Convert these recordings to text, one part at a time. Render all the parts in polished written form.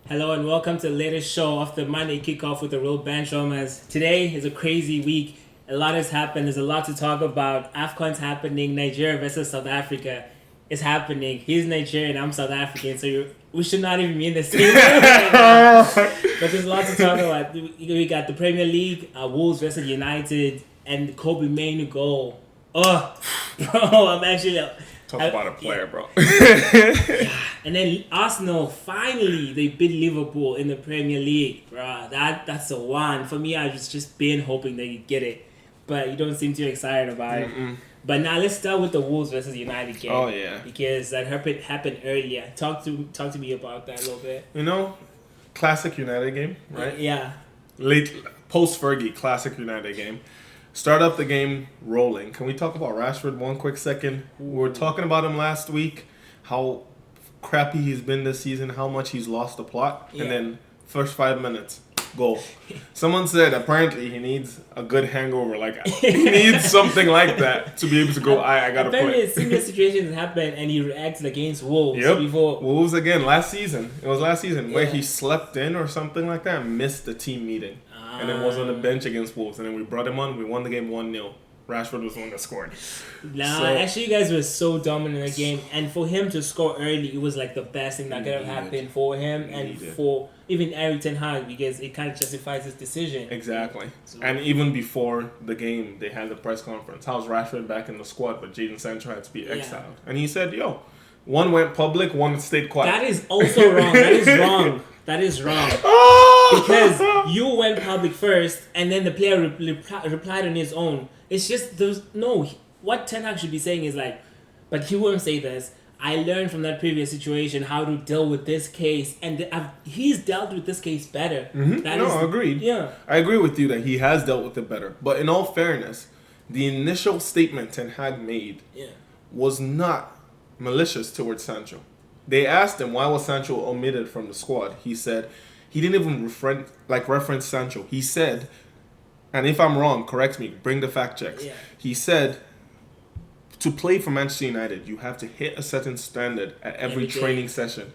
Hello and welcome to the latest show of the Monday Kickoff with the Real Benchwarmers. Today is a crazy week. A lot has happened. There's a lot to talk about. Afcon's happening. Nigeria versus South Africa is happening. He's Nigerian. I'm South African. So we should not even be in the same room right now. But there's a lot to talk about. We got the Premier League, Wolves versus United, and Kobe Mainoo goal. Oh, bro, I'm actually... Talk about a player, bro. And then Arsenal, finally, they beat Liverpool in the Premier League. Bruh, that's a one. For me, I was just been hoping they could get it. But you don't seem too excited about it. But now let's start with the Wolves versus United game. Oh, yeah. Because that happened earlier. Talk to me about that a little bit. You know, classic United game, right? Yeah. Late, post-Fergie, classic United game. Start up the game rolling. Can we talk about Rashford one quick second? We were talking about him last week, how crappy he's been this season, how much he's lost the plot. Yeah. And then first 5 minutes, goal. Someone said apparently he needs a good hangover. Like, he needs something like that to be able to go, I got to play. Apparently similar situations happened and he reacted against Wolves before. Wolves again, last season. It was last season where he slept in or something like that and missed the team meeting. And then was on the bench against Wolves. And then we brought him on. We won the game 1-0. Rashford was the one that scored. Actually, you guys were so dominant in the game. And for him to score early, it was like the best thing that could have happened for him and for even Eric Ten Hag, because it kind of justifies his decision. Exactly. So, and even before the game, they had the press conference. How's Rashford back in the squad? But Jadon Sancho had to be exiled. Yeah. And he said, one went public, one stayed quiet. That is also wrong. That is wrong. That is wrong. Because you went public first, and then the player replied on his own. It's just, what Ten Hag should be saying is like, but he won't say this. I learned from that previous situation how to deal with this case, and he's dealt with this case better. Agreed. Yeah. I agree with you that he has dealt with it better. But in all fairness, the initial statement Ten Hag made was not malicious towards Sancho. They asked him why was Sancho omitted from the squad. He said he didn't even reference Sancho. He said, and if I'm wrong, correct me, bring the fact checks. Yeah. He said to play for Manchester United, you have to hit a certain standard at every training session.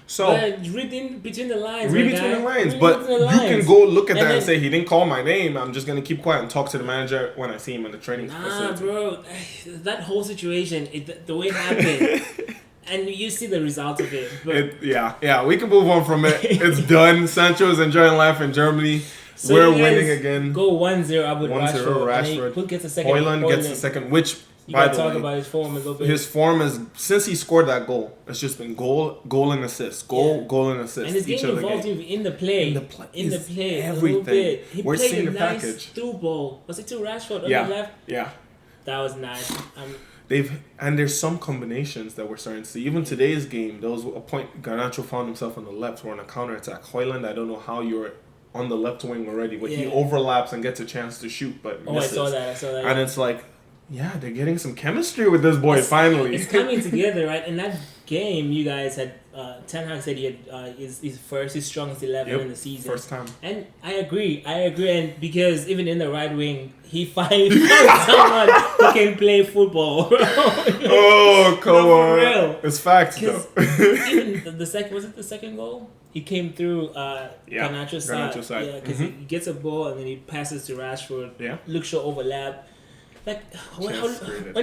So read between the lines. Read between the lines. But you can go look at that and say he didn't call my name. I'm just gonna keep quiet and talk to the manager when I see him in the training facility. Bro, that whole situation, the way it happened. And you see the result of it. We can move on from it. It's done. Sancho's enjoying life in Germany. So we're winning again. Go 1-0 up with 1-0 Rashford. Who gets the second? Højlund gets the second, which, by the way, talk about his form a little bit. His form is, since he scored that goal, it's just been goal and assist. Goal and assist. And he's getting involved in the play. In the play. Everything. We're seeing the package. Through ball. Was it to Rashford on the left? Yeah. That was nice. There's some combinations that we're starting to see. Even today's game, there was a point Garnacho found himself on the left or on a counter-attack. Højlund, I don't know how you're on the left wing already, but he overlaps and gets a chance to shoot, but misses. I saw that. And it's like, they're getting some chemistry with this boy, finally. It's coming together, right? In that game, you guys had, Ten Hag said he had his strongest 11 in the season. First time. And I agree. And because even in the right wing, he finally found someone who can play football. Come on. Real. It's facts, though. Even was it the second goal? He came through Garnacho's side. Yeah, because he gets a ball and then he passes to Rashford. Yeah. Looks to overlap. Like, when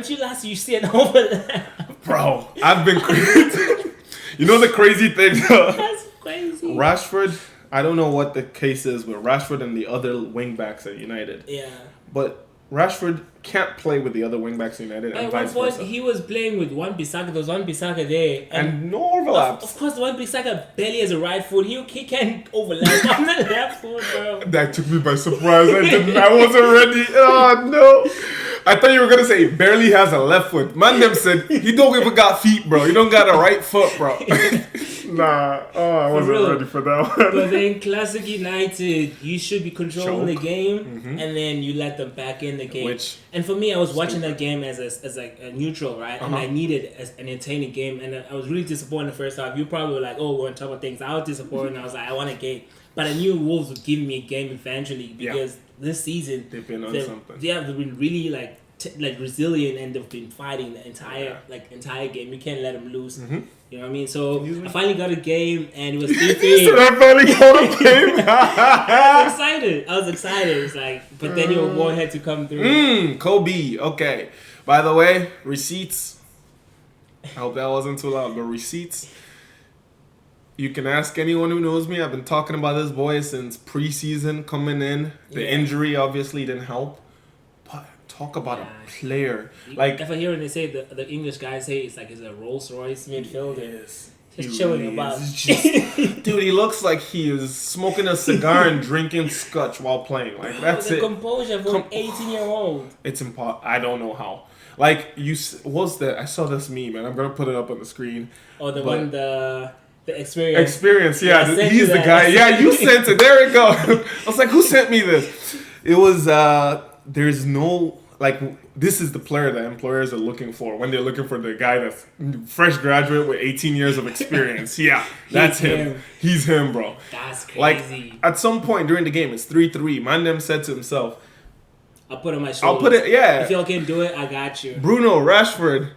you see an overlap? Bro, I've been crazy. You know the crazy thing, though? That's crazy. Rashford, I don't know what the case is with Rashford and the other wingbacks at United. Yeah. But Rashford can't play with the other wingbacks at United and vice versa. He was playing with Wan-Bissaka. There was Wan-Bissaka there. And no overlaps. Of course, Wan-Bissaka barely has a right foot. He can't overlap on the left foot, bro. That took me by surprise. I wasn't ready. Oh, no. I thought you were going to say barely has a left foot. Man, them said, he don't even got feet, bro. He don't got a right foot, bro. I wasn't ready for that one. But then classic United, you should be controlling the game, and then you let them back in the game. And for me, I was watching that game as a neutral, right? And I needed an entertaining game, and I was really disappointed in the first half. You probably were like, we're on top of things. I was disappointed, and I was like, I want a game. But I knew Wolves would give me a game eventually because this season they've been on something. They've been really resilient, and they've been fighting the entire game. You can't let them lose. You know what I mean? So I finally got a game, and it was 3-3. I finally got a game. I was excited. It's like, but then your war had to come through. Kobe. Okay. By the way, receipts. I hope that wasn't too loud, but receipts. You can ask anyone who knows me. I've been talking about this boy since preseason coming in. The injury obviously didn't help. But talk about a player. Like, if I hear when they say the English guys say it's like he's a Rolls Royce midfielder. Yes. Just chilling really about. Dude, he looks like he is smoking a cigar and drinking scotch while playing. Like, that's the it. Composure for an 18-year-old. It's impossible. I don't know how. Like, what's that? I saw this meme, and I'm gonna put it up on the screen. Oh, the experience. Experience, yeah. He's the guy. Yeah, you sent it. There we go. I was like, who sent me this? It was, there's no, like, this is the player that employers are looking for when they're looking for the guy that's fresh graduate with 18 years of experience. Yeah, that's him. He's him, bro. That's crazy. Like, at some point during the game, it's 3-3. Mandem said to himself, I'll put it on my shoulders. I'll put it, yeah. If y'all can do it, I got you. Bruno, Rashford,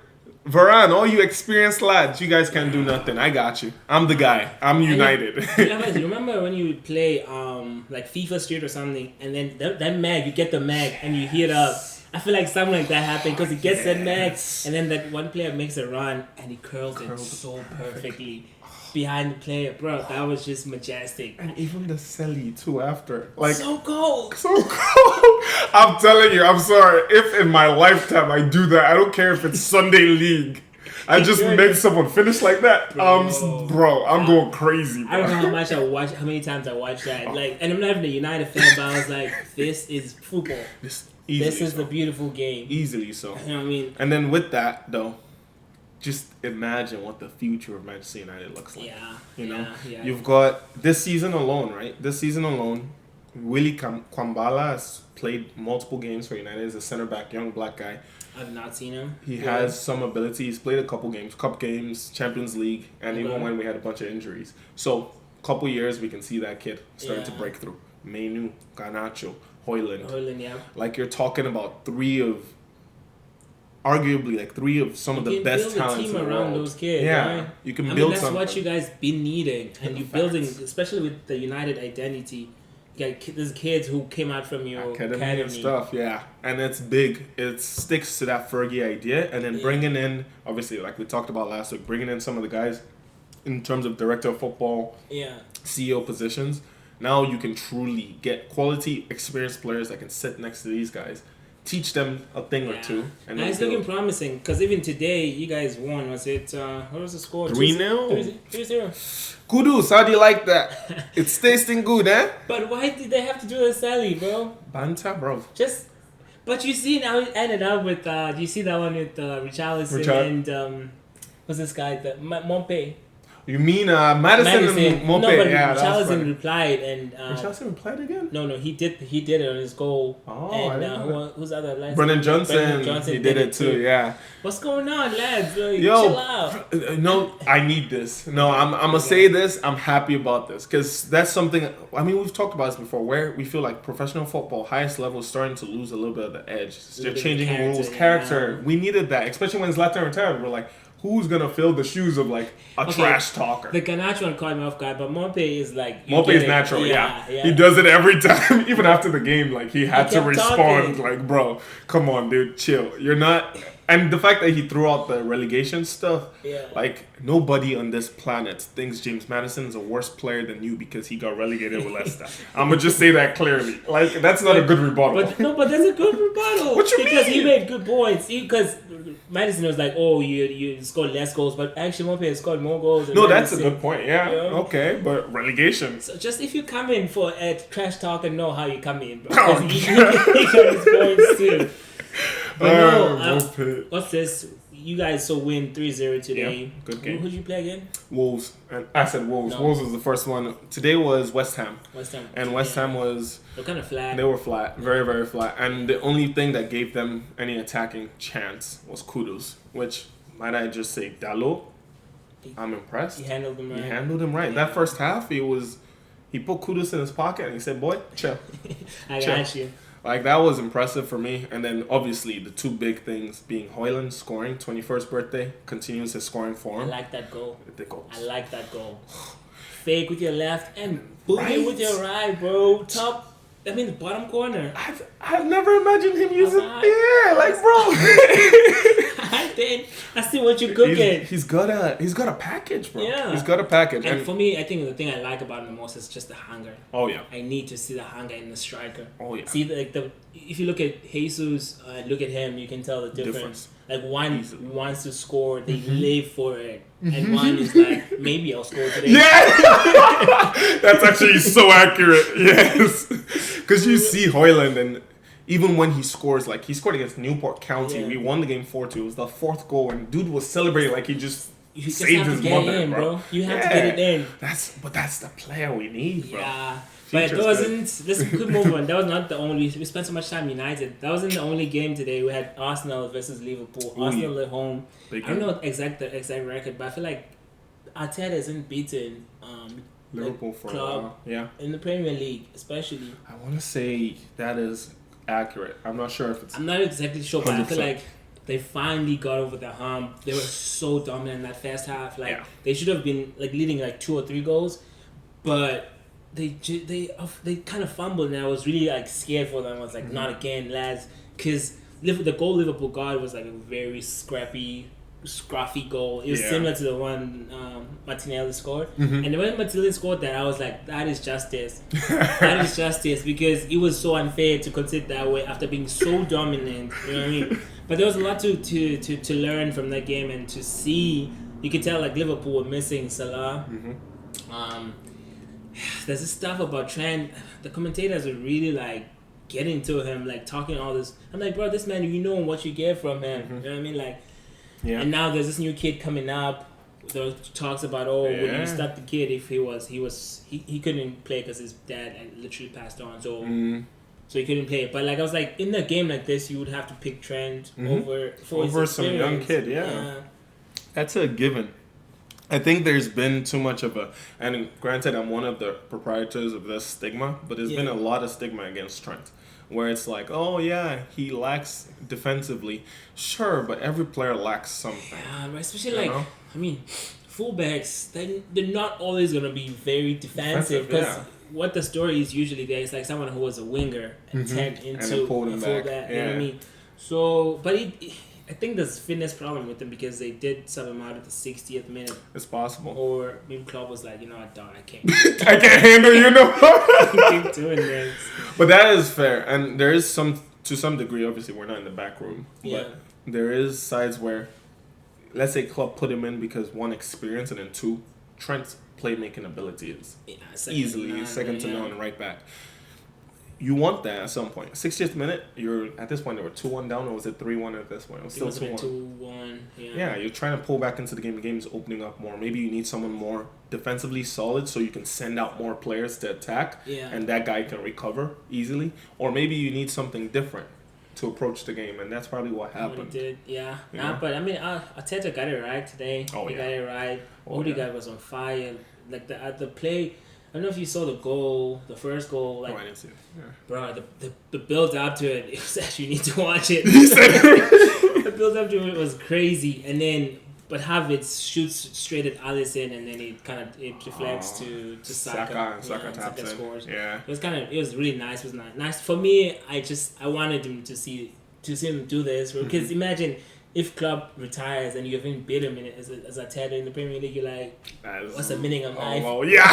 Varane, all you experienced lads, you guys can't do nothing. I got you. I'm the guy. I'm united. You remember when you play like FIFA Street or something, and then that mag, you get the mag and you heat up. I feel like something like that happened because he gets that mag, and then that one player makes a run and he curls it so perfectly behind the player, bro. That was just majestic. And even the Selly too after, like so cold. I'm telling you, I'm sorry. If in my lifetime I do that, I don't care if it's Sunday League. I just make someone finish like that. Bro, I'm going crazy. Bro. I don't know how many times I watched that. Like, and I'm not even a United fan, but I was like, this is football. This is the beautiful game. Easily so. You know what I mean? And then with that though, just imagine what the future of Manchester United looks like. Yeah. You know? Yeah. You've got this season alone, right? This season alone, Willie Kwambala has played multiple games for United as a center back, young black guy. I've not seen him. He has some ability. He's played a couple games, cup games, Champions League, and even when we had a bunch of injuries. So, couple years, we can see that kid starting to break through. Mainu, Garnacho, Højlund. Yeah. Like, you're talking about three of some of the best talents in the world. Around those kids. Yeah, right? you can build that's something. What you guys been needing, and you're building, especially with the United identity. You got these kids who came out from your academy and stuff. Yeah, and it's big. It sticks to that Fergie idea, and then bringing in, obviously, like we talked about last week, bringing in some of the guys in terms of director of football, CEO positions. Now you can truly get quality, experienced players that can sit next to these guys. Teach them a thing or two. And it's looking promising because even today, you guys won. Was it, what was the score? 3-0? 3-0. Kudus, how do you like that? It's tasting good, eh? But why did they have to do a Sally, bro? Banter, bro. But you see now it ended up with, do you see that one with Richarlison and, what's this guy? Mbappe. You mean Madison and Mbappe? No, but Richarlison replied and Richarlison replied again? No, he did it on his goal. Oh, and who's the other? Brennan Johnson. He did it too. Yeah. What's going on, lads? Like, chill out. No, I need this. No, I'm gonna say this. I'm happy about this because that's something. I mean, we've talked about this before, where we feel like professional football, highest level, is starting to lose a little bit of the edge. They're changing rules, character. We needed that, especially when Zlatan retired. We're like, who's gonna fill the shoes of like a trash talker? The Garnacho one caught me off guard, but Mbappe is like Mbappe is natural, yeah. He does it every time, even after the game. Like he had to respond. Talking. Like, bro, come on, dude, chill. You're not. And the fact that he threw out the relegation stuff, like nobody on this planet thinks James Maddison is a worse player than you because he got relegated with Leicester. I'm gonna just say that clearly. Like that's not a good rebuttal. But that's a good rebuttal. What you mean? Because he made good points. Because Maddison was like, oh, you scored less goals, but actually Mbappe scored more goals. No, that's a good point. Yeah, okay, but relegation. So just if you come in for a trash talk and know how you come in, bro. Because he got his points too. But what's this? You guys win 3-0 today. Yeah, good game. Who'd you play again? Wolves. And I said Wolves. No. Wolves was the first one. Today was West Ham. And West Ham was... They're kind of flat. They were flat. Very, very flat. And the only thing that gave them any attacking chance was Kudus, which, might I just say, Dalot, I'm impressed. He handled him right. Yeah. That first half, he put Kudus in his pocket and he said, boy, chill. I got you. Like, that was impressive for me. And then, obviously, the two big things being Højlund scoring, 21st birthday, continues his scoring form. I like that goal. The goals. I like that goal. Fake with your left and boom it with your right, bro. Top, I mean, the bottom corner. I've never imagined him using... Alright. Yeah, like, bro. I see what you're cooking. He's got a package, bro. Yeah. He's got a package. And for me, I think the thing I like about him the most is just the hunger. Oh, yeah. I need to see the hunger in the striker. Oh, yeah. See, if you look at Jesus, look at him, you can tell the difference. Like, one wants to score, they live for it. And one is like, maybe I'll score today. Yeah! That's actually so accurate. Yes. Because you see Højlund, and even when he scores, like, he scored against Newport County. Yeah. We won the game 4-2. It was the fourth goal, and dude was celebrating like he just You saved just have his to get mother, in, bro. You have to Yeah. get it in. That's the player we need, bro. Yeah. Future's But that wasn't. Let's quick move on. That was not the only. We spent so much time United. That wasn't the only game today. We had Arsenal versus Liverpool. Ooh, Arsenal at home. Big I don't game. know the exact record, but I feel like Arteta hasn't beaten Liverpool for a club while. Yeah. in the Premier League, especially. I want to say that is accurate. I'm not sure if it's... I'm not exactly sure, but I feel 100%. like they finally got over the hump. They were so dominant in that first half. Like, Yeah. they should have been like leading like 2 or 3 goals, but they kind of fumbled, and I was really like scared for them. I was like, not again, lads, because the goal Liverpool got was like a very scruffy goal. It was Yeah. similar to the one Martinelli scored, and when Martinelli scored that, I was like, that is justice. That is justice, because it was so unfair to concede that way after being so dominant. You know what I mean? But there was a lot to learn from that game, and to see. You could tell like Liverpool were missing Salah. There's this stuff about Trent. The commentators are really like getting to him, like talking all this. I'm like, bro, this man, you know what you get from him. You know what I mean? Like, Yeah. and now there's this new kid coming up. There talks about, would Yeah. you stop the kid if he couldn't play because his dad had literally passed on, so he couldn't play. But like I was like, in a game like this, you would have to pick Trent over his some young experience. kid. Yeah. That's a given. I think there's been too much of a, and granted, I'm one of the proprietors of this stigma, but there's been a lot of stigma against Trent, where it's like, oh yeah, he lacks defensively. Sure, but every player lacks something. Yeah, but especially You like, know? I mean, fullbacks, they're not always going to be very defensive, because yeah. what the story is usually there is like someone who was a winger and turned into then pulled a him fullback. back. You know what I Yeah. mean? So, but I think there's a fitness problem with him, because they did sub him out at the 60th minute. It's possible. Or maybe Klopp was like, you know what, dog, I can't I can't handle, keep doing this. But that is fair, and there is to some degree. Obviously, we're not in the back room, Yeah. but there is sides where, let's say, Klopp put him in because one, experience, and then two, Trent's playmaking ability is easily second to none right back. You want that at some point. 60th minute, at this point they were 2-1 down, or was it 3-1 at this point? It was still 2-1. 2-1. Yeah, you're trying to pull back into the game. The game is opening up more. Maybe you need someone more defensively solid so you can send out more players to attack, and that guy can recover easily. Or maybe you need something different to approach the game, and that's probably what happened. He did, yeah. Yeah. But I mean, Arteta got it right today. He got it right. Odegaard was on fire. Like the play. I don't know if you saw the first goal. Like, I didn't see it. Yeah. bro, the build up to it was actually, you need to watch it. He said The build up to it was crazy, and then but Havertz shoots straight at Alisson, and then it deflects to Saka. Saka taps in. Scores. Yeah. It was really nice. It was nice for me. I wanted him to see him do this, because imagine if Klopp retires and you haven't beat him as a Arteta in the Premier League, you're like, what's the meaning of life? Oh, yeah.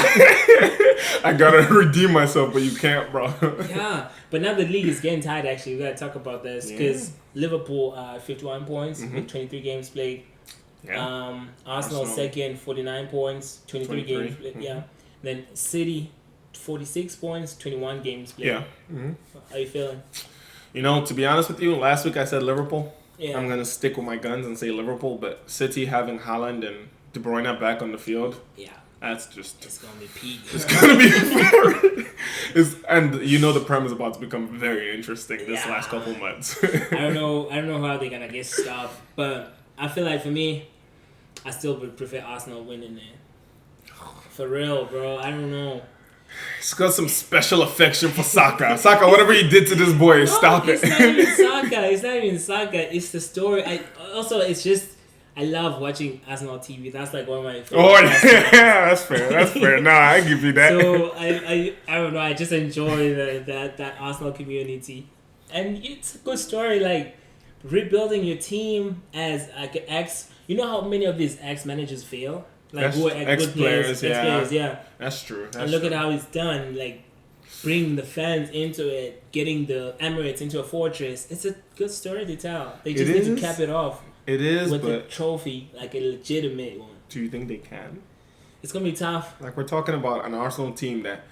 I gotta redeem myself, but you can't, bro. Yeah, but now the league is getting tight. Actually, we gotta talk about this, because Liverpool 51 points with 23 games played. Yeah. Arsenal second, 49 points, 23 games played. Yeah. Then City 46 points, 21 games played. Yeah. How you feeling? You know, to be honest with you, last week I said Liverpool. Yeah. I'm gonna stick with my guns and say Liverpool, but City having Haaland and De Bruyne back on the field, that's just... It's gonna be peak. It's gonna be and you know the Prem is about to become very interesting this last couple months. I don't know how they're gonna get stopped, but I feel like for me, I still would prefer Arsenal winning it. For real, bro. I don't know. He's got some special affection for Saka. Saka, whatever you did to this boy, stop it. It's not even Saka. It's not even Saka. It's the story. It's just I love watching Arsenal TV. That's like one of my favorite. Oh yeah, that's fair. That's fair. Nah, I give you that. So I don't know. I just enjoy that Arsenal community, and it's a good story. Like rebuilding your team as like an ex. You know how many of these ex managers fail. Like that's who are ex players, yeah. That's true. And look at how it's done. Like bringing the fans into it, getting the Emirates into a fortress. It's a good story to tell. They just need to cap it off. It is, with but a trophy, like a legitimate one. Do you think they can? It's gonna be tough. Like we're talking about an Arsenal team that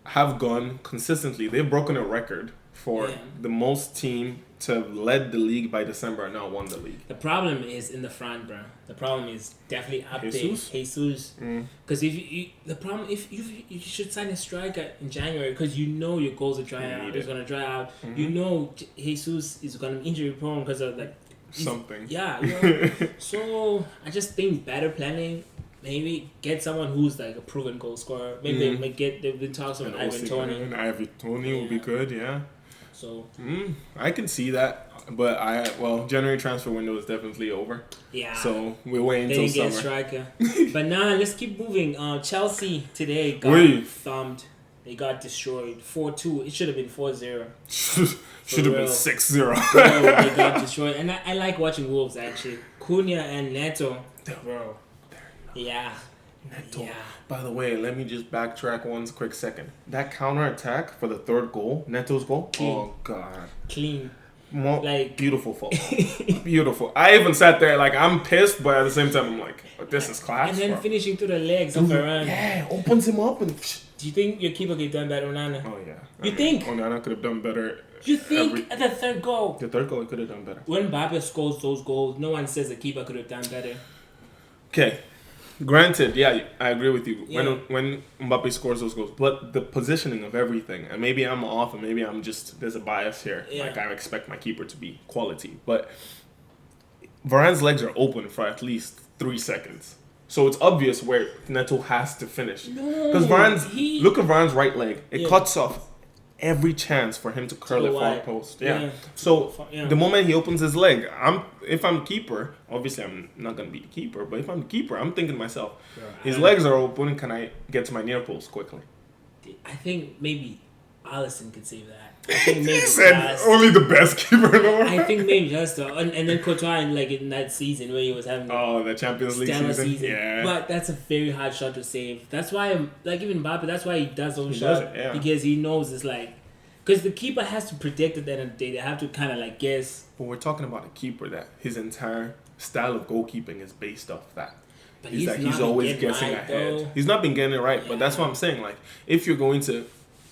have gone consistently. They've broken a record for the most team to have led the league by December and not won the league. The problem is in the front, bro. The problem is definitely up there. Jesus. Because if you should sign a striker in January because you know your goals are drying out. It's gonna dry out. You know Jesus is gonna be injury prone because of like something. Yeah. You know? So I just think better planning. Maybe get someone who's like a proven goal scorer. Maybe they might get. They've been talking about Ivan Toney. And Ivan Toney would be good. Yeah. So I can see that, but January transfer window is definitely over. Yeah. So we're waiting until summer. Striker. But now let's keep moving. Chelsea today got thumped. They got destroyed 4-2. It should have been 4-0. Should have been 6-0. They got destroyed, and I like watching Wolves actually. Cunha and Neto, bro. Yeah. Neto. Yeah. By the way, let me just backtrack one quick second. That counter attack for the third goal, Neto's goal. Clean. Oh God. Clean. Beautiful football. Beautiful. I even sat there like I'm pissed, but at the same time I'm like, this is class. And then finishing through the legs of Varane. Yeah, opens him up and. Do you think your keeper could have done better, Onana? Oh yeah. You think? Onana could have done better. You think at the third goal? The third goal he could have done better. When Mbappe scores those goals, no one says the keeper could have done better. Okay. Granted, yeah, I agree with you. Yeah. When Mbappe scores those goals, but the positioning of everything, and maybe I'm off, and maybe I'm just there's a bias here. Yeah. Like I expect my keeper to be quality, but Varane's legs are open for at least 3 seconds, so it's obvious where Neto has to finish. Because look at Varane's right leg; it cuts off every chance for him to curl it far post. Yeah. So the moment he opens his leg, if I'm keeper, obviously I'm not gonna be the keeper, but if I'm the keeper, I'm thinking to myself, his legs are open. Can I get to my near post quickly? I think maybe Alisson could save that. I think maybe said only the best keeper in the world. I think maybe just and then Courtois in that season where he was having the Champions League season. Yeah. But that's a very hard shot to save. That's why even Mbappe. That's why he does those shots because he knows it's like because the keeper has to predict at the end of the day. They have to kind of like guess. But we're talking about a keeper that his entire style of goalkeeping is based off that. But he's always guessing ahead. Though. He's not been getting it right, but that's what I'm saying. Like if you're going to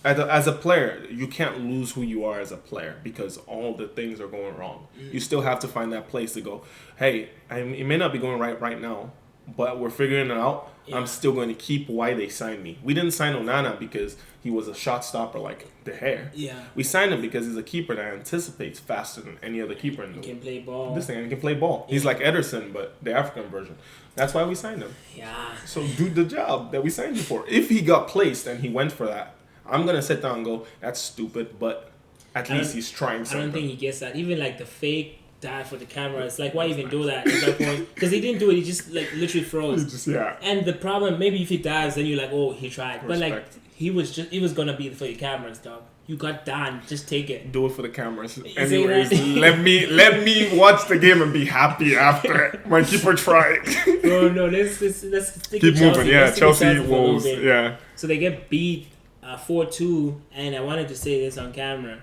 as a player, you can't lose who you are as a player because all the things are going wrong. You still have to find that place to go, hey, it may not be going right now, but we're figuring it out. Yeah. I'm still going to keep why they signed me. We didn't sign Onana because he was a shot stopper like De Gea. Yeah. We signed him because he's a keeper that anticipates faster than any other keeper in the league. He can play ball. This thing, he can play ball. Yeah. He's like Ederson, but the African version. That's why we signed him. Yeah. So do the job that we signed you for. If he got placed and he went for that, I'm going to sit down and go, that's stupid, but at least he's trying something. I don't think he gets that. Even like the fake dive for the camera, it's like, why even do that at that point? Because he didn't do it, he just like literally froze. And the problem, maybe if he dives, then you're like, oh, he tried. Respect. But like, he was going to be for your cameras, dog. You got done, just take it. Do it for the cameras. Anyways, let me watch the game and be happy after my keeper tried. No, let's stick keep moving. Yeah, Chelsea Wolves. Yeah. So they get beat 4-2, and I wanted to say this on camera.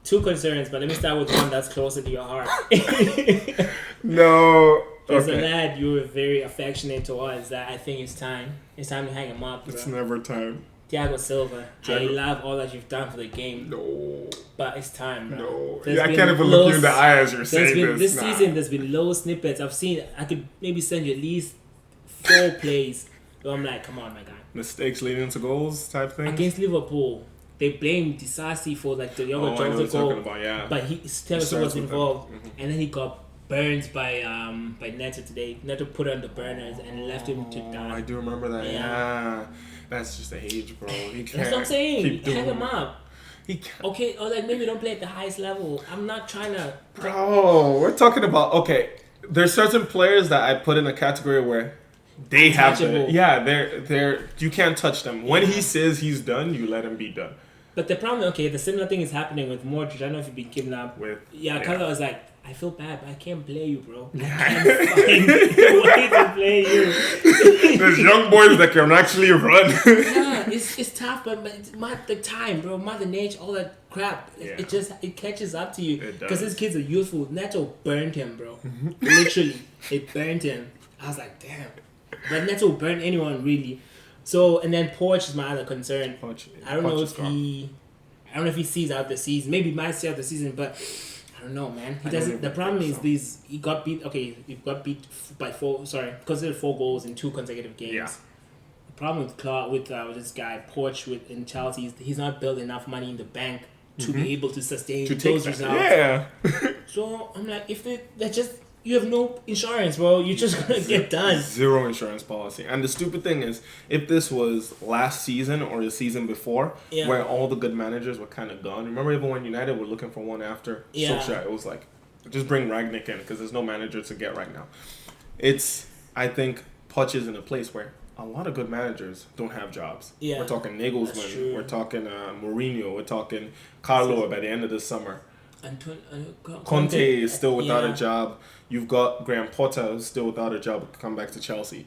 2 concerns, but let me start with one that's closer to your heart. No. As a lad, you were very affectionate towards that. I think it's time. It's time to hang him up, bro. It's never time. Thiago Silva, I love all that you've done for the game. No. But it's time, bro. No. I can't even look you in the eye as you're saying this. This season, there's been low snippets. I could maybe send you at least 4 plays. So I'm like, come on, my guy. Mistakes leading to goals type thing? Against Liverpool, they blamed Disasi for like the younger Johnson goal. But Thiago Silva was involved. And then he got burned by Neto today. Neto put on the burners and left him to die. I do remember that. Yeah. That's just the age, bro. He can't. That's what I'm saying. Keep doing Hang him it. up. He can't. Okay, or like maybe don't play at the highest level. I'm not trying to. Bro, we're talking about There's certain players that I put in a category where they have Untouchable. they're you can't touch them. When he says he's done, you let him be done. But the problem, the similar thing is happening with Modric. I don't know if you've been keeping up. Because I was like, I feel bad, but I can't play you, bro. I can't find a way to play you. There's young boys that can actually run. Yeah, it's tough, but it's the time, bro. Mother Nature, all that crap. It catches up to you. Because his kids are youthful. Neto burned him, bro. Literally, it burned him. I was like, damn. But Neto burned anyone, really. So, and then Poch is my other concern. I don't know if he sees out the season. Maybe he might see out the season, but I don't know, man. He doesn't. The problem is he got beat. Okay, he got beat by 4 goals in 2 consecutive games. Yeah. The problem with this guy Poch in Chelsea is he's not built enough money in the bank to be able to sustain those results. Yeah. So I'm like, if they're just. You have no insurance, bro. You're just gonna get done. Zero insurance policy. And the stupid thing is, if this was last season or the season before, where all the good managers were kind of gone. Remember, even when United were looking for one after Solskjaer, it was like, just bring Rangnick in because there's no manager to get right now. I think Poch is in a place where a lot of good managers don't have jobs. Yeah. We're talking Nagelsmann. We're talking Mourinho. We're talking Carlo by the end of the summer. Conte is still without a job. You've got Graham Potter who's still without a job to come back to Chelsea.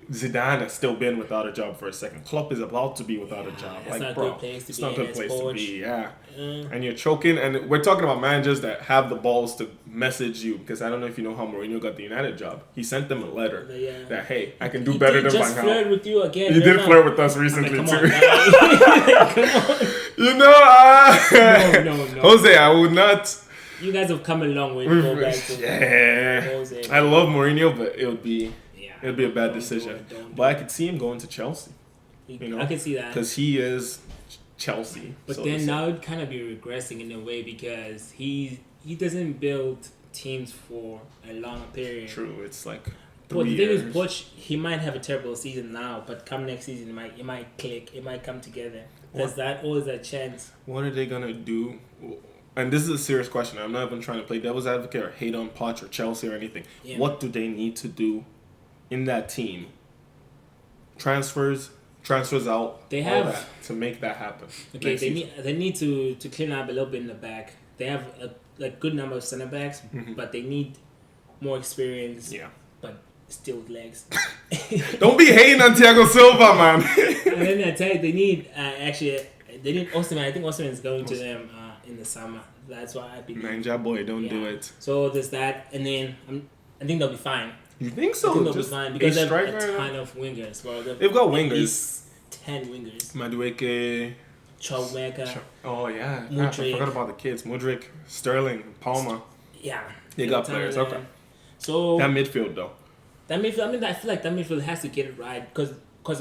Zidane has still been without a job for a second. Klopp is about to be without a job. It's not a good place to be. And you're choking. And we're talking about managers that have the balls to message you, because I don't know if you know how Mourinho got the United job. He sent them a letter that, hey, I can do better than Van Gaal. He flirted with you again. He did flirt with us recently too. Come on. You know, no. Jose, I would not. You guys have come a long way to go back to Jose. I love Mourinho, but it would be a bad decision. But I could see him going to Chelsea. I could see that because he is Chelsea. But then now it'd kind of be regressing in a way because he doesn't build teams for a long period. True, it's like. But the thing is, Poch, he might have a terrible season now, but come next season, it might click, it might come together. There's always that chance. What are they gonna do? And this is a serious question. I'm not even trying to play devil's advocate or hate on Poch or Chelsea or anything. Yeah. What do they need to do in that team? Transfers out. They have that to make that happen. Okay, they need to clean up a little bit in the back. They have a good number of center backs, but they need more experience. Yeah. But still with legs. Don't be hating on Thiago Silva, man. And then I tell you, they need Osimhen. I think Osimhen is going to them in the summer. That's why I believe. Ninja boy, don't do it. So there's that, and then I think they'll be fine. You think so? I think they'll be fine because they have a ton of wingers. Well, they've got wingers. 10 wingers. Madueke. Chowmeka. Oh yeah, Mudryk. I forgot about the kids. Mudryk, Sterling, Palmer. Yeah, they got players. Okay. So that midfield though. That midfield. I mean, I feel like that midfield has to get it right because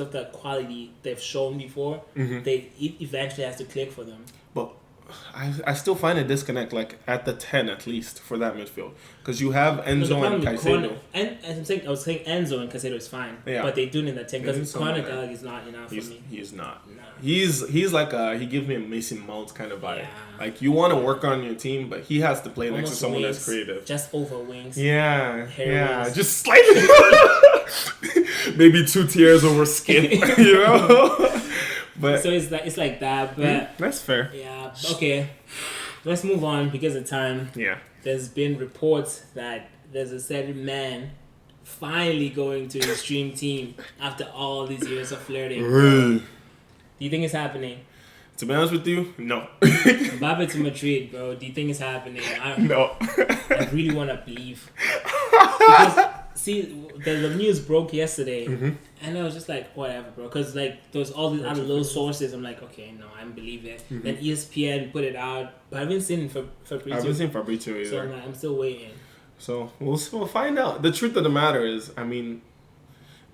of the quality they've shown before. It eventually has to click for them. But I still find a disconnect, like at the 10 at least, for that midfield, because you have Enzo and Caicedo. And I was saying Enzo and Caicedo is fine, but they do need that 10 because Conor Gallagher is not enough for me. He's not. No. He's like he gives me a Mason Mount kind of vibe. Yeah. Like you want to work on your team, but he has to play next to someone that's creative. Just over wings. Yeah, wings. just slightly. Maybe 2 tiers over skin, you know. But so it's like that, but that's fair. Yeah. Okay. Let's move on because of time. Yeah. There's been reports that there's a certain man finally going to his dream team after all these years of flirting. Do you think it's happening? To be honest with you, no. Mbappe to Madrid, bro. Do you think it's happening? No. I really want to believe. Because, see, the news broke yesterday, and I was just like, whatever, bro. Because, like, there's all these other little sources. I'm like, okay, no, I don't believe it. Then ESPN put it out, but I haven't seen Fabrizio. I haven't seen Fabrizio either. So I'm still waiting. So we'll find out. The truth of the matter is, I mean,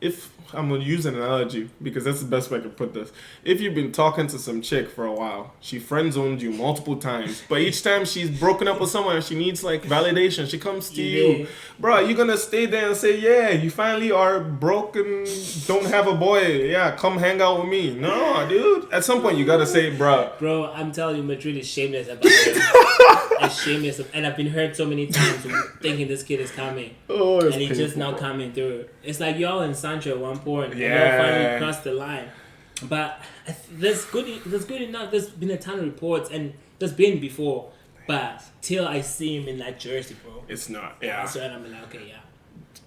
if I'm gonna use an analogy because that's the best way I can put this. If you've been talking to some chick for a while, she friend zoned you multiple times, but each time she's broken up with someone and she needs like validation, she comes to you, bro. You gonna stay there and say, yeah, you finally are broken, don't have a boy, yeah, come hang out with me? No, dude. At some point you gotta say, bro. Bro, I'm telling you, Madrid is shameless about it. It's shameless, and I've been hurt so many times thinking this kid is coming, and he's just now coming through. It's like y'all and Sancho at one point, yeah, and y'all finally crossed the line. But there's good enough. There's been a ton of reports, and there's been before, but till I see him in that jersey, bro, it's not. Yeah, that's when I'm like, okay, yeah.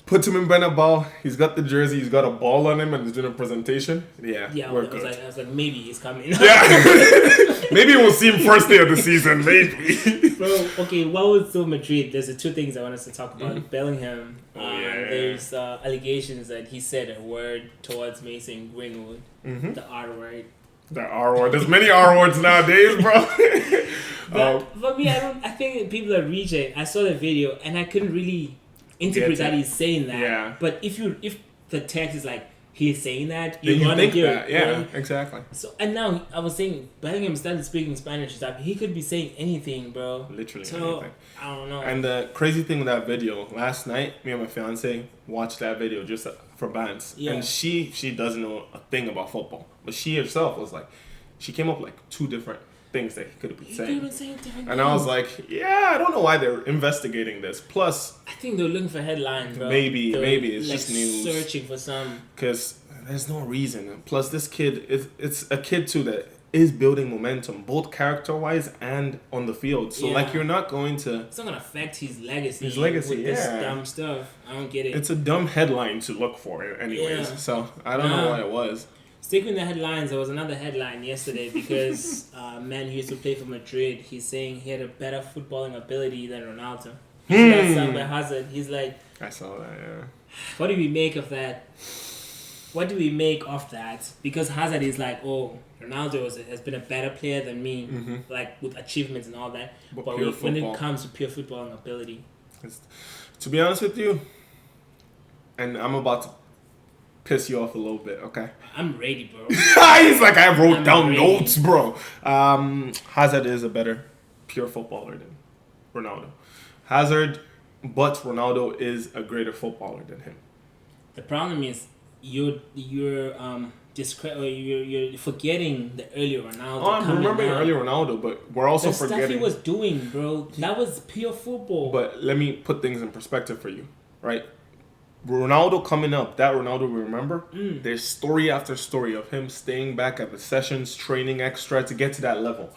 Put him in Bernabeu. He's got the jersey. He's got a ball on him, and he's doing a presentation. Yeah, we're good. I was like, maybe he's coming. Yeah, maybe we'll see him first day of the season. Maybe. Bro, okay. What was so Madrid? There's the two things I want us to talk about. Mm-hmm. Bellingham. Yeah. There's allegations that he said a word towards Mason Greenwood. Mm-hmm. The R word. The R word. There's many R words nowadays, bro. But for me, I think people are reaching. I saw the video and I couldn't really interpret that he's saying that. Yeah. But if the text is like he's saying that, you gonna think hear that. it. Yeah, right? exactly. So and now I was saying Bellingham started speaking Spanish and stuff. He could be saying anything, bro. Literally anything. I don't know. And the crazy thing with that video, last night, me and my fiance watched that video just for bands. Yeah. And she doesn't know a thing about football. But she herself was like, she came up like two different things that he could have been saying. And I was like, yeah, I don't know why they're investigating this. Plus, I think they're looking for headlines, bro. Maybe it's like just news. Searching for some. Because there's no reason. Plus, this kid, it's a kid too that is building momentum, both character-wise and on the field. So, like, you're not going to... It's not going to affect his legacy. With this dumb stuff. I don't get it. It's a dumb headline to look for anyways. Yeah. So, I don't know what it was. Sticking with the headlines, there was another headline yesterday because man who used to play for Madrid, he's saying he had a better footballing ability than Ronaldo. That's sung by Hazard. He's like... I saw that, yeah. What do we make of that? What do we make of that? Because Hazard is like, oh, Ronaldo has been a better player than me, like with achievements and all that. But when it comes to pure footballing ability... To be honest with you, and I'm about to piss you off a little bit, okay? I'm ready, bro. He's like, I wrote down notes, bro. Hazard is a better pure footballer than Ronaldo. But Ronaldo is a greater footballer than him. The problem is you're forgetting the earlier Ronaldo. Oh, I'm remembering earlier Ronaldo, but we're also forgetting stuff he was doing, bro. That was pure football. But let me put things in perspective for you, right? Ronaldo coming up, that Ronaldo we remember, there's story after story of him staying back at the sessions, training extra to get to that level.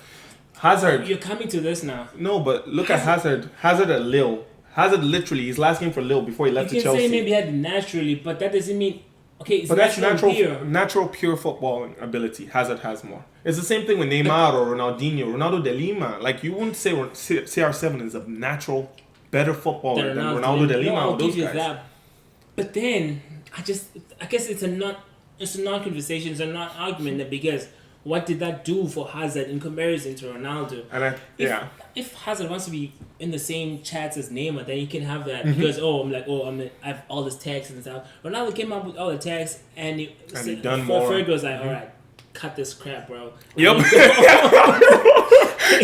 Hazard... You're coming to this now. No, but look at Hazard. Hazard at Lille. Hazard literally, his last game for Lille before he left to Chelsea. You can say maybe he had it naturally, but that doesn't mean... Okay, it's but that's natural pure footballing ability. Hazard has more. It's the same thing with Neymar or Ronaldinho, Ronaldo de Lima. Like, you wouldn't say CR7 is a natural, better footballer than Ronaldo de Lima or those guys. That. But then, I guess it's a non-conversation, it's a non-argument because what did that do for Hazard in comparison to Ronaldo? And if Hazard wants to be in the same chats as Neymar, then he can have that because I have all this text and stuff. Ronaldo came up with all the text and he done more. Ferg was like, all right, cut this crap, bro. Yep.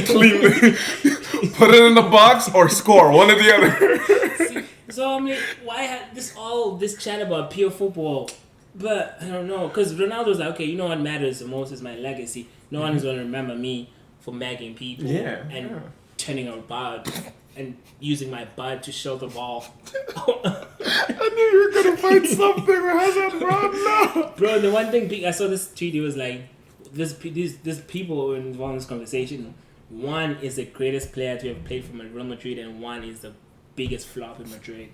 Clean. Put it in the box or score, one or the other. So I mean, why had this chat about pure football? But I don't know, because Ronaldo's like, okay, you know what matters the most is my legacy. No one is going to remember me for magging people and turning about and using my butt to show the ball. I knew you were going to find something with Hazard, bro. No. Bro, the one thing I saw this tweet, it was like, this people involved in this conversation. One is the greatest player to have played for Real Madrid, and one is the biggest flop in Madrid.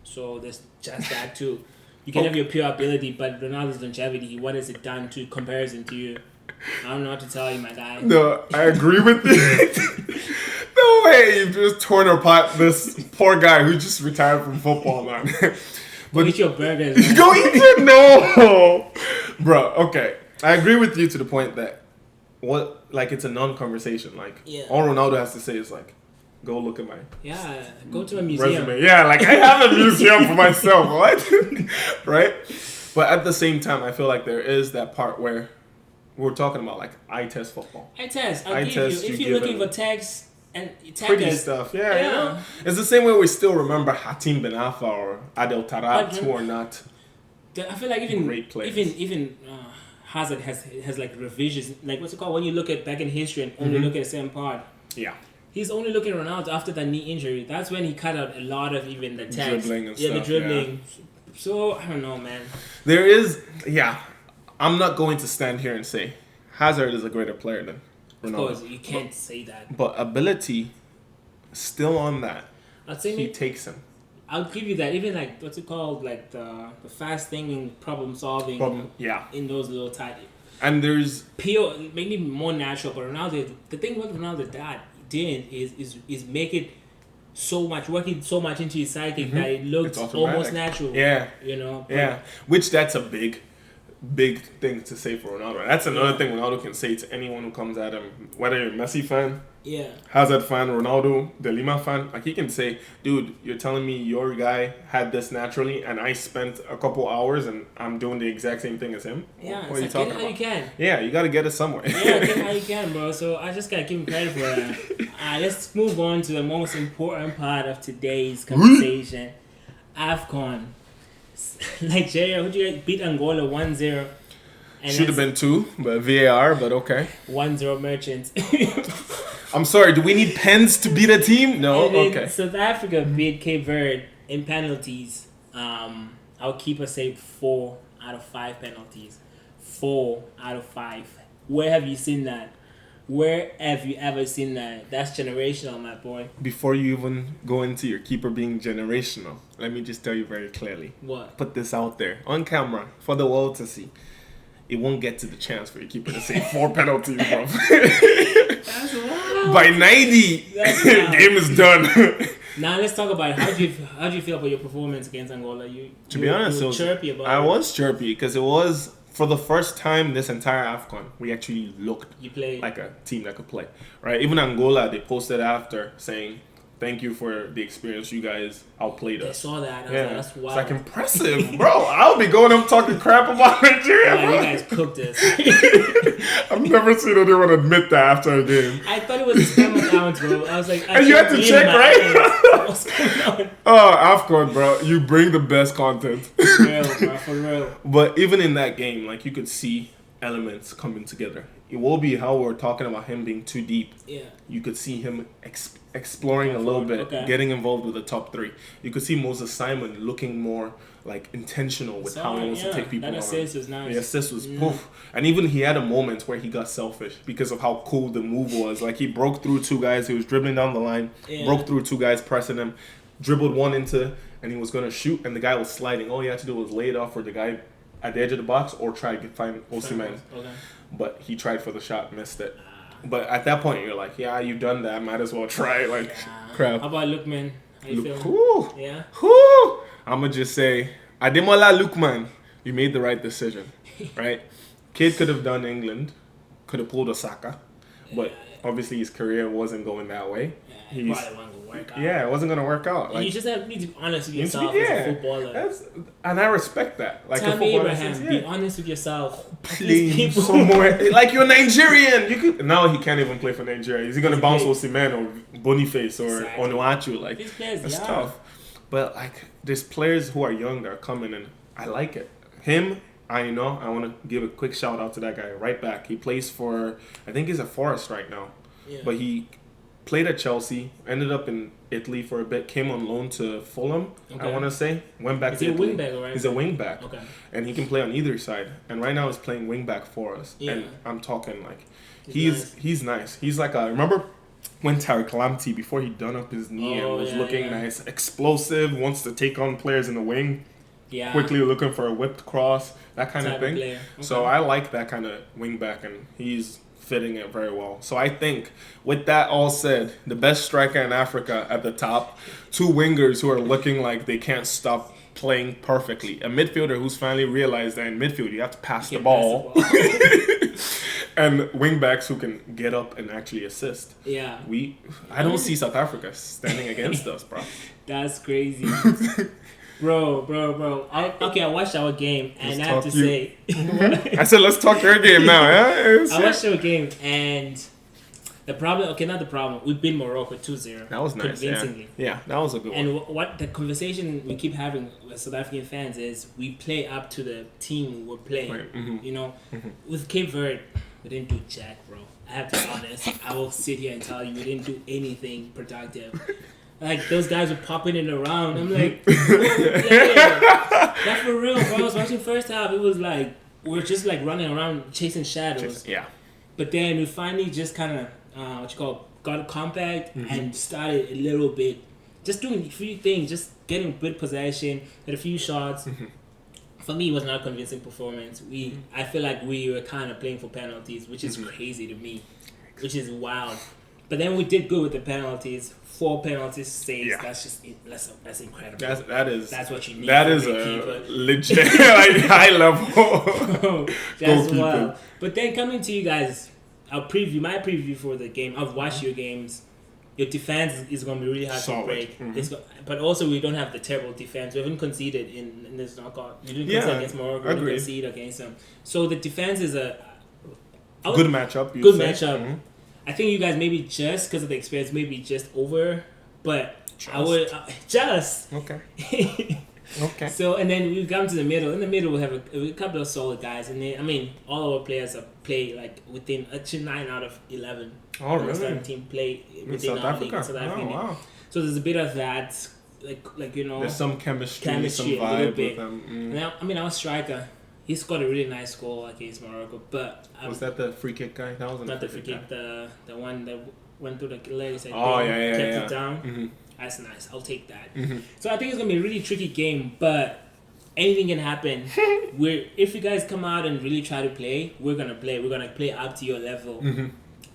So there's just that too. You can have your pure ability, but Ronaldo's longevity, what has it done to comparison to you? I don't know what to tell you, my guy. No, I agree with you. No way, you've just torn apart this poor guy who just retired from football, man. Go eat your burgers. Man. Go eat your... No! Bro, okay. I agree with you to the point that it's a non-conversation. All Ronaldo has to say is go look at my go to a museum. Resume. Yeah, I have a museum for myself, right? Right? But at the same time, I feel like there is that part where we're talking about like eye test football. Eye test. Eye Give test, you. If you you're give looking him for tags and pretty taggers, stuff. Yeah, you know? It's the same way we still remember Hatim Ben Arfa or Adel Tarat, who are not. I feel like even great players. even Hazard has like revisions. Like what's it called when you look at back in history and only look at the same part. Yeah. He's only looking at Ronaldo after that knee injury. That's when he cut out a lot of even the tags. Dribbling and stuff. The dribbling. Yeah. So I don't know, man. There is, I'm not going to stand here and say Hazard is a greater player than Ronaldo. Of course, you can't say that. But ability, still on that. I'd say he takes him. I'll give you that. Even like what's it called, like the fast thinking, problem solving. In those little tight. And there's pure, maybe more natural. But Ronaldo, the thing with Ronaldo that did is make it so much, working so much into his psychic that it looks almost natural. Yeah. You know. Yeah. Which that's a big thing to say for Ronaldo. That's another thing Ronaldo can say to anyone who comes at him, whether you're a Messi fan, Hazard fan, Ronaldo, De Lima fan. Like he can say, dude, you're telling me your guy had this naturally and I spent a couple hours and I'm doing the exact same thing as him? Yeah, what are you talking about? You can. Yeah, you got to get it somewhere. Get it how you can, bro. So I just got to give him credit for that. Let's move on to the most important part of today's conversation. Afcon. Nigeria, who'd you beat Angola 1-0? Should have been 2, but VAR, but okay. 1-0 Merchants. I'm sorry, do we need pens to beat a team? No? Okay. South Africa beat Cape Verde in penalties. Our keeper saved 4 out of 5 penalties. 4 out of 5. Where have you seen that? Where have you ever seen that? That's generational, my boy. Before you even go into your keeper being generational, let me just tell you very clearly. What? Put this out there on camera for the world to see. It won't get to the chance for your keeper to save 4 penalties, bro. That's wild. By 90, game is done. Now let's talk about it. How do you feel about your performance against Angola? To be honest, you were chirpy about I was chirpy because it was, for the first time this entire Afcon, we actually looked like a team that could play. Right? Even Angola, they posted after saying, thank you for the experience. You guys outplayed us. I saw that. That's wild. It's like impressive, bro. I'll be going up talking crap about Nigeria. Yeah, you guys cooked us. I've never seen anyone admit that after a game. I thought it was a spam account, bro. I was like, and you had to check, right? What's going on? Oh, Afcon, bro. You bring the best content. For real, bro. For real. But even in that game, like you could see elements coming together. It will be how we're talking about him being too deep. Yeah. You could see him exploring a little bit, getting involved with the top 3. You could see Moses Simon looking more like intentional with how he wants to take people on. That assist was nice. The assist was poof. And even he had a moment where he got selfish because of how cool the move was. Like he broke through 2 guys. He was dribbling down the line, broke through 2 guys pressing him, dribbled one into, and he was going to shoot, and the guy was sliding. All he had to do was lay it off for the guy at the edge of the box or try to find Osimhen. Okay. But he tried for the shot, missed it. But at that point, you're like, yeah, you've done that. Might as well try. Like, crap. How about Lookman? How you feeling? Whoo, yeah. Whoo. I'm going to just say, Ademola Lookman, you made the right decision, right? Kid could have done England, could have pulled Osaka, but obviously his career wasn't going that way. It probably wasn't going to work out. Yeah, it wasn't going to work out. Like, you just need to be honest with yourself as a footballer. And I respect that. Like Tammy Abraham, be honest with yourself. Please, some more. Like you're Nigerian. You could now he can't even play for Nigeria. Is he gonna bounce Osimhen or Boniface or Onuachu? Like that's tough. But like there's players who are young that are coming and I like it. Him, I want to give a quick shout out to that guy right back. He plays for I think he's at Forest right now. Yeah. But he played at Chelsea, ended up in Italy for a bit, came on loan to Fulham, I want to say. Went back to Italy. He's a wing back. Okay. And he can play on either side. And right now he's playing wing back for us. Yeah. And I'm talking like, he's nice. He's like remember when Tariq Lamptey, before he done up his knee and was looking nice, explosive, wants to take on players in the wing. Yeah. Quickly looking for a whipped cross, that kind of thing. Okay. So I like that kind of wing back, and he's fitting it very well. So I think with that all said, the best striker in Africa at the top, 2 wingers who are looking like they can't stop playing perfectly, a midfielder who's finally realized that in midfield you have to pass the ball. And wing backs who can get up and actually assist. Yeah. I don't see South Africa standing against us, bro. That's crazy. Bro. I watched our game, and I have to say, I said, let's talk your game now. Yeah? I watched our game, and the problem, not the problem, we beat Morocco 2-0. That was nice. Convincingly. Yeah, that was a good one. And what the conversation we keep having with South African fans is we play up to the team we're playing. Right. Mm-hmm. You know, with Cape Verde, we didn't do jack, bro. I have to be honest. I will sit here and tell you we didn't do anything productive. Like, those guys were popping it around. I'm like, that's for real, bro. I was watching first half. It was like, we're just like running around chasing shadows. Yeah. But then we finally just kind of, got compact and started a little bit, just doing a few things, just getting good possession, had a few shots. For me, it was not a convincing performance. I feel like we were kind of playing for penalties, which is crazy to me, which is wild. But then we did good with the penalties. 4 penalties saves. Yeah. That's incredible. That's what you need. That is a legit like high level. That's wild. But then coming to you guys, my preview for the game. I've watched your games. Your defense is going to be really hard to break. But also, we don't have the terrible defense. We haven't conceded in this knockout. You didn't concede against Morocco. We didn't concede against them. So the defense is a good matchup. Good matchup. I think you guys maybe just because of the experience, maybe just over. But I would just okay. Okay. So, and then we've gotten to the middle. In the middle, we have a couple of solid guys. And then, I mean, all our players play like within 9 out of 11. Oh, really? Starting team play within South Africa. South Africa. Oh, wow. So there's a bit of that, like you know. There's some chemistry some vibe with them. Now, I mean, our striker, he scored a really nice goal against Morocco. But was that the free kick guy? That wasn't not the free kick. The one that went through the legs. Kept it down. That's nice. I'll take that. So I think it's gonna be a really tricky game, but anything can happen. If you guys come out and really try to play, we're gonna play. We're gonna play up to your level.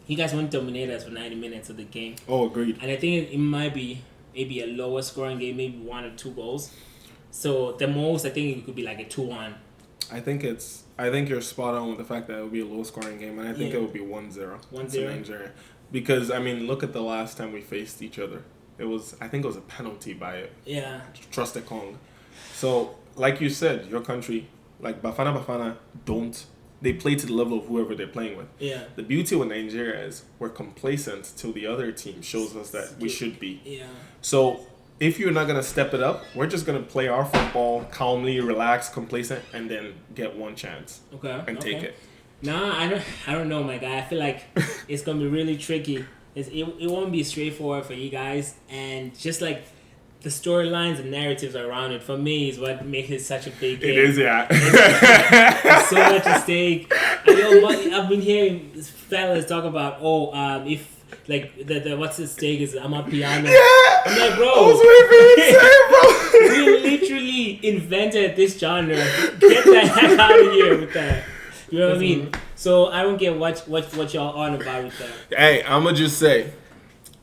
You guys won't dominate us for 90 minutes of the game. Oh, agreed. And I think it might be maybe a lower scoring game, maybe 1 or 2 goals. So the most, I think it could be like a 2-1. I think you're spot on with the fact that it will be a low scoring game, and I think it will be 1-0 to Nigeria. Because I mean, look at the last time we faced each other. I think it was a penalty by Trusted Kong. So, like you said, your country, like Bafana, they play to the level of whoever they're playing with. Yeah. The beauty with Nigeria is we're complacent till the other team shows us that we should be. Yeah. So, if you're not going to step it up, we're just going to play our football calmly, relaxed, complacent, and then get one chance. And take it. Nah, I don't know, my guy. I feel like it's going to be really tricky. It won't be straightforward for you guys, and just like the storylines and narratives around it, for me, is what makes it such a big game. It is, yeah. It's so much at stake. I've been hearing fellas talk about, if like the what's at stake is Amapiano. Yeah. I'm like, bro, I was waiting for you to say it, bro. We literally invented this genre. Get the heck out of here with that. You know what I mean? So I don't get what y'all on about with that. Hey, I'ma just say,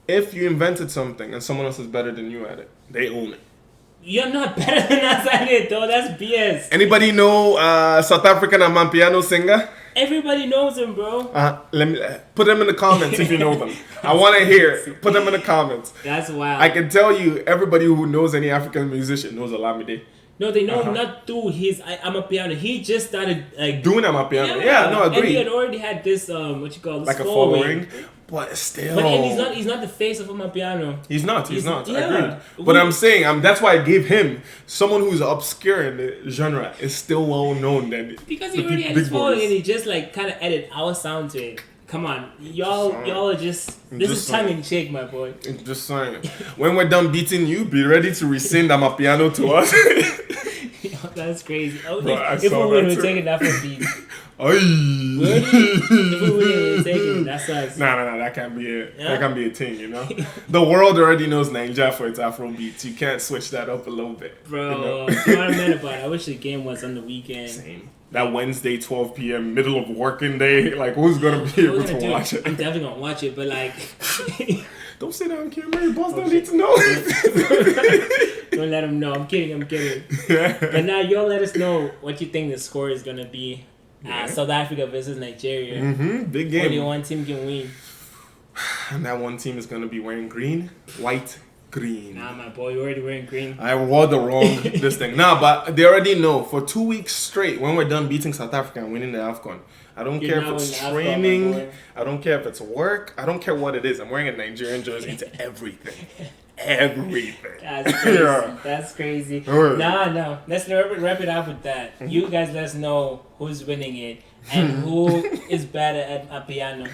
if you invented something and someone else is better than you at it, they own it. You're not better than us at it, though. That's BS. Anybody know South African Amapiano singer? Everybody knows him, bro. Let me put them in the comments if you know them. I want to hear. Put them in the comments. That's wild. I can tell you, everybody who knows any African musician knows Olamide. No, they know him not through his Amapiano. He just started doing Amapiano. Yeah, no, agreed. And he had already had this like a following. But still, he's not the face of Amapiano. He's not. Yeah. Agreed. But I'm saying, that's why I gave him someone who's obscure in the genre is still well known than because he already had his following and he just like kind of added our sound to it. Come on, y'all are just. This is tongue in cheek, my boy. Just saying. When we're done beating you, be ready to rescind Amapiano to us. That's crazy. Bro, if we would have taken that for beat. If we would have taken it, that sucks. Nah, that can't be it. Yeah? That can't be a thing, you know? The world already knows Nigeria for its Afro beats. You can't switch that up a little bit. Bro, you know what I meant about it? I wish the game was on the weekend. Same. That Wednesday, 12 p.m., middle of working day. Like, who's going to be able to watch it? I'm definitely going to watch it, but like... Don't say that on camera. Your boss don't need to know. Don't let them know. I'm kidding. But now, y'all let us know what you think the score is going to be. South Africa versus Nigeria. Big game. Only one team can win. And that one team is going to be wearing green, white, green. Nah, my boy, you're already wearing green. I wore the wrong this thing. Nah, but they already know for 2 weeks straight when we're done beating South Africa and winning the Afcon. I don't care if it's training. I don't care if it's work. I don't care what it is. I'm wearing a Nigerian jersey to everything. Everything. That's crazy. Yeah. That's crazy. No. Let's wrap it up with that. You guys let us know who's winning it and who is better at Amapiano.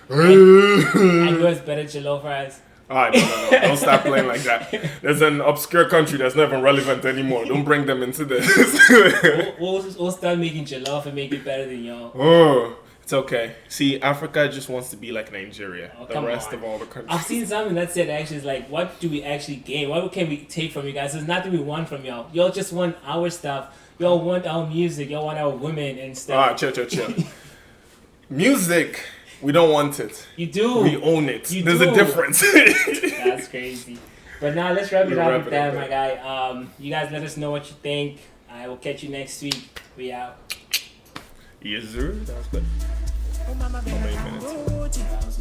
and who has better jollof rice. Alright, no. Don't start playing like that. There's an obscure country that's not even relevant anymore. Don't bring them into this. we'll start making jollof and make it better than y'all. Oh, it's okay. See, Africa just wants to be like Nigeria. The rest of all the countries. I've seen something that said actually is like, what do we actually gain? What can we take from you guys? There's nothing we want from y'all. Y'all just want our stuff. Y'all want our music. Y'all want our women and stuff. Alright, chill. Music. We don't want it. You do. We own it. There's a difference. That's crazy. But now let's wrap it up with that, my guy. You guys let us know what you think. I will catch you next week. We out. Yes, sir. That was good. How many minutes? That was